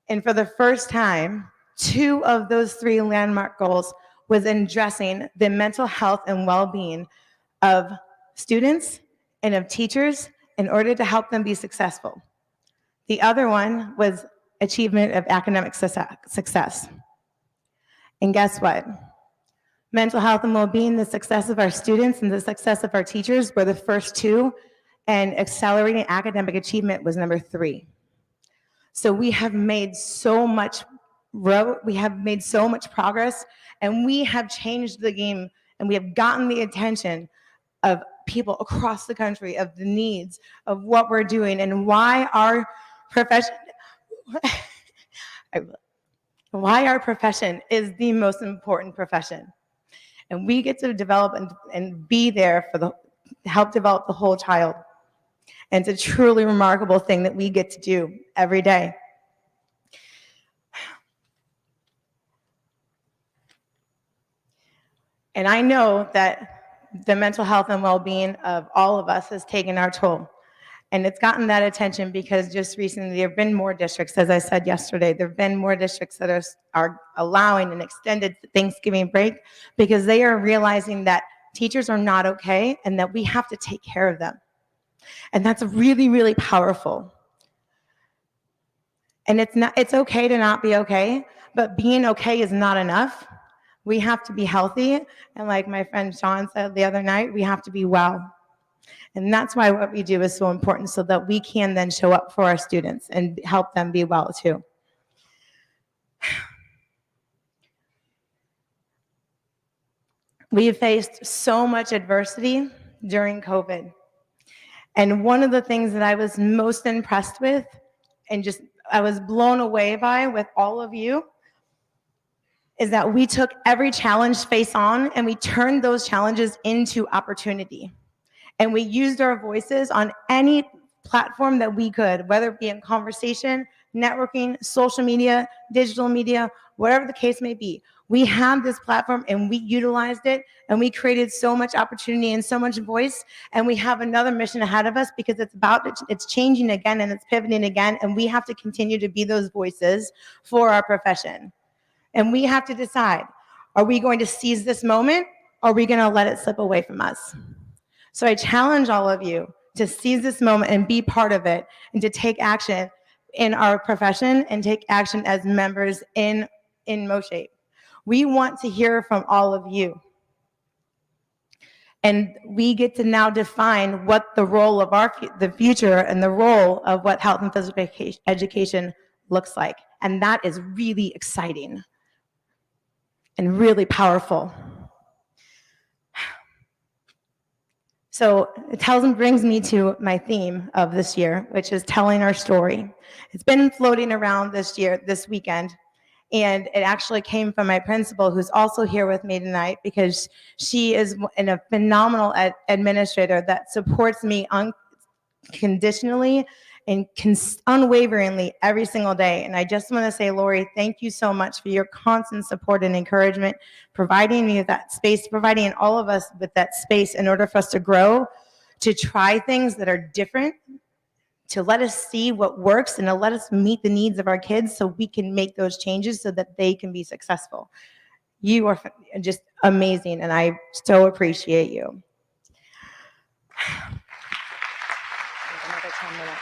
And for the first time, 2 of those 3 landmark goals was addressing the mental health and well-being of students and of teachers in order to help them be successful. The other one was achievement of academic success. And guess what? Mental health and well-being, the success of our students and the success of our teachers were the first 2, and accelerating academic achievement was number 3. So we have made so much progress, and we have changed the game, and we have gotten the attention of people across the country, of the needs of what we're doing and why our profession is the most important profession. And we get to develop and be there for help develop the whole child. And it's a truly remarkable thing that we get to do every day. And I know that the mental health and well-being of all of us has taken our toll. And it's gotten that attention because just recently there have been more districts, as I said yesterday, there have been more districts that are allowing an extended Thanksgiving break because they are realizing that teachers are not okay and that we have to take care of them. And that's really, really powerful. And it's okay to not be okay, but being okay is not enough. We have to be healthy. And like my friend Sean said the other night, we have to be well. And that's why what we do is so important, so that we can then show up for our students and help them be well too. We have faced so much adversity during COVID. And one of the things that I was most impressed with and I was blown away by with all of you is that we took every challenge face on and we turned those challenges into opportunity. And we used our voices on any platform that we could, whether it be in conversation, networking, social media, digital media, whatever the case may be. We have this platform and we utilized it and we created so much opportunity and so much voice. And we have another mission ahead of us because it's changing again and it's pivoting again. And we have to continue to be those voices for our profession. And we have to decide, are we going to seize this moment or are we going to let it slip away from us? So I challenge all of you to seize this moment and be part of it and to take action in our profession and take action as members in MOSHAPE. We want to hear from all of you. And we get to now define what the role of the future and the role of what health and physical education looks like. And that is really exciting and really powerful. So it brings me to my theme of this year, which is telling our story. It's been floating around this weekend, and it actually came from my principal, who's also here with me tonight, because she is a phenomenal administrator that supports me unconditionally and unwaveringly every single day. And I just want to say, Lori, thank you so much for your constant support and encouragement, providing me with that space, providing all of us with that space in order for us to grow, to try things that are different, to let us see what works and to let us meet the needs of our kids so we can make those changes so that they can be successful. You are just amazing, and I so appreciate you. Another 10 minutes.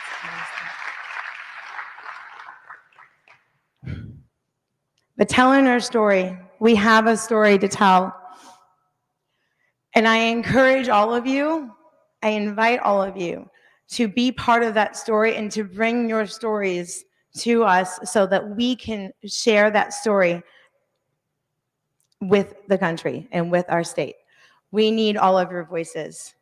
But telling our story, we have a story to tell. And I encourage all of you, I invite all of you to be part of that story and to bring your stories to us so that we can share that story with the country and with our state. We need all of your voices.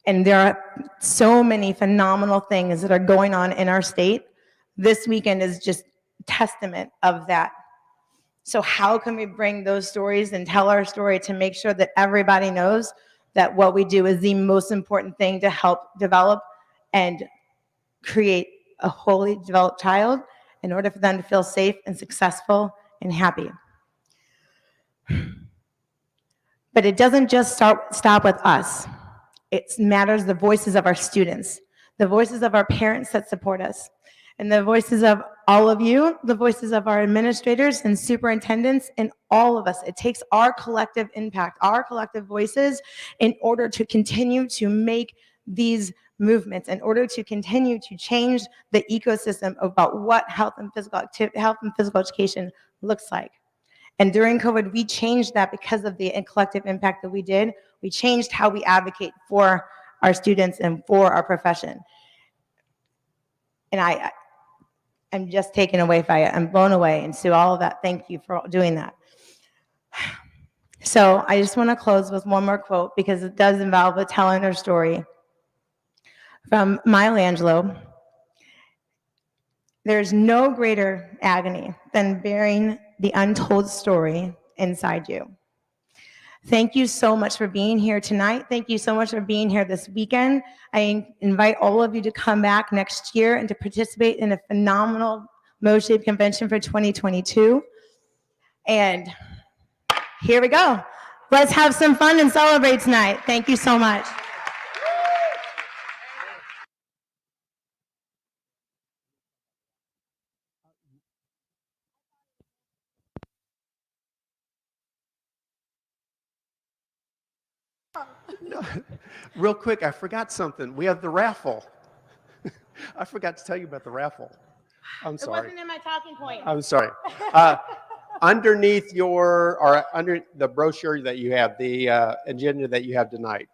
And there are so many phenomenal things that are going on in our state. This weekend is just testament of that. So how can we bring those stories and tell our story to make sure that everybody knows that what we do is the most important thing to help develop and create a wholly developed child in order for them to feel safe and successful and happy. But it doesn't just stop with us. It matters the voices of our students, the voices of our parents that support us, and the voices of all of you, the voices of our administrators and superintendents, and all of us. It takes our collective impact, our collective voices, in order to continue to make these movements, in order to continue to change the ecosystem about what health and physical education looks like. And during COVID, we changed that because of the collective impact that we did. We changed how we advocate for our students and for our profession. And I'm just taken away by it. I'm blown away. And so all of that, thank you for doing that. So I just want to close with one more quote because it does involve a telling our story from Maya Angelou. There's no greater agony than bearing the untold story inside you. Thank you so much for being here tonight. Thank you so much for being here this weekend. I invite all of you to come back next year and to participate in a phenomenal MOSHAPE convention for 2022. And here we go. Let's have some fun and celebrate tonight. Thank you so much. Real quick, I forgot something. We have the raffle. I forgot to tell you about the raffle. I'm sorry. It wasn't in my talking point. I'm sorry. Underneath under the brochure that you have, the agenda that you have tonight,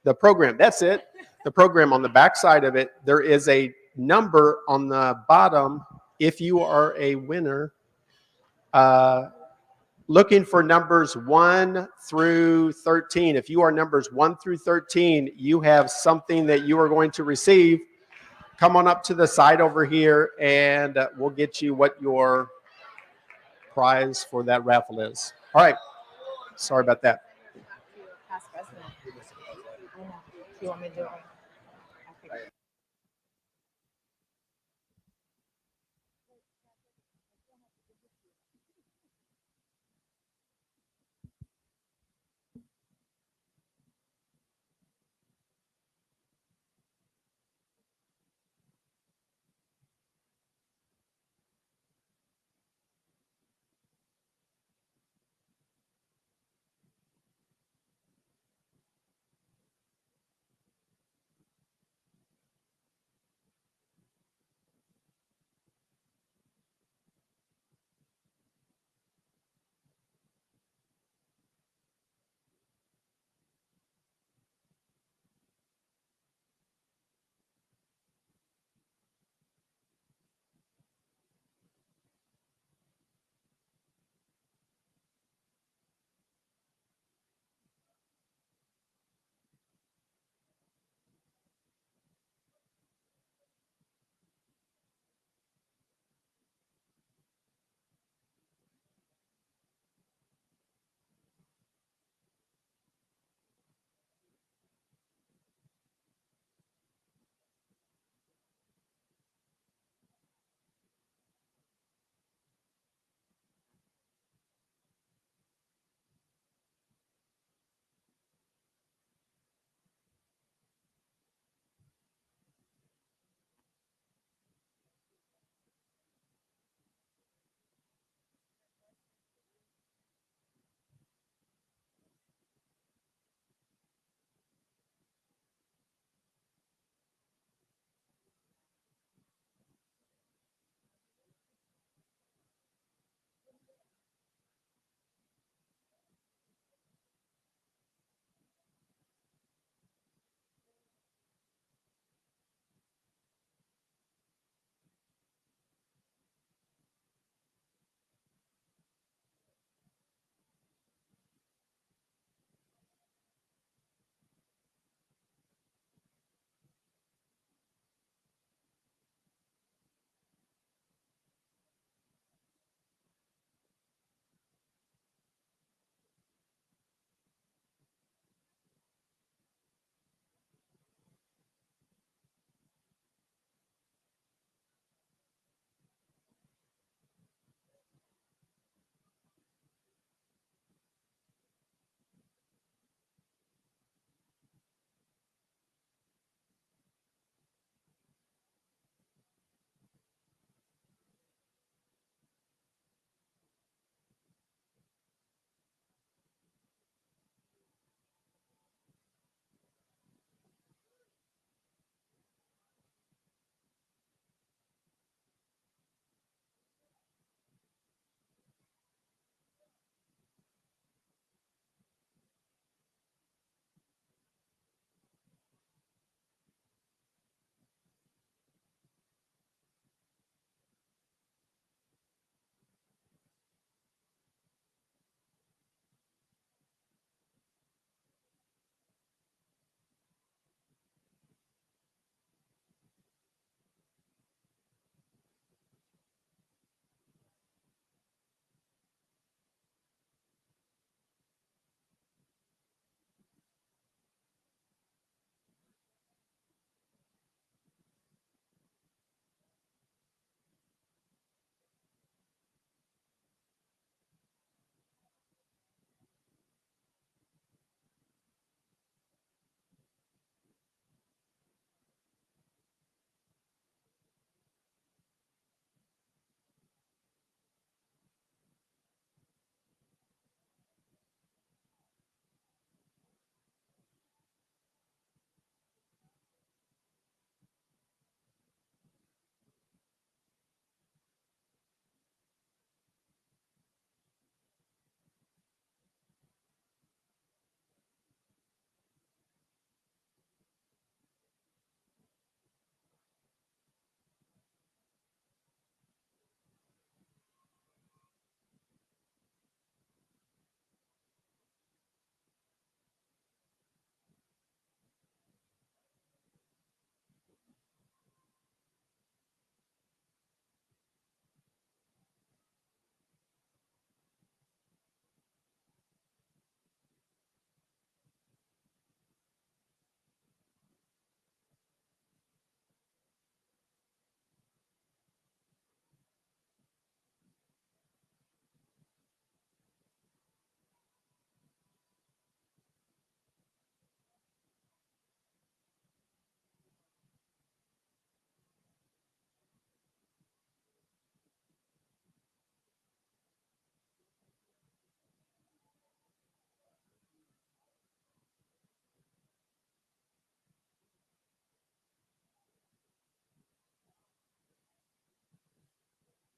the program, that's it. The program on the back side of it, there is a number on the bottom. If you are a winner, looking for numbers 1 through 13. If you are numbers 1 through 13, you have something that you are going to receive. Come on up to the side over here and we'll get you what your prize for that raffle is. All right. Sorry about that. Past president. I know. Do you want me to do it?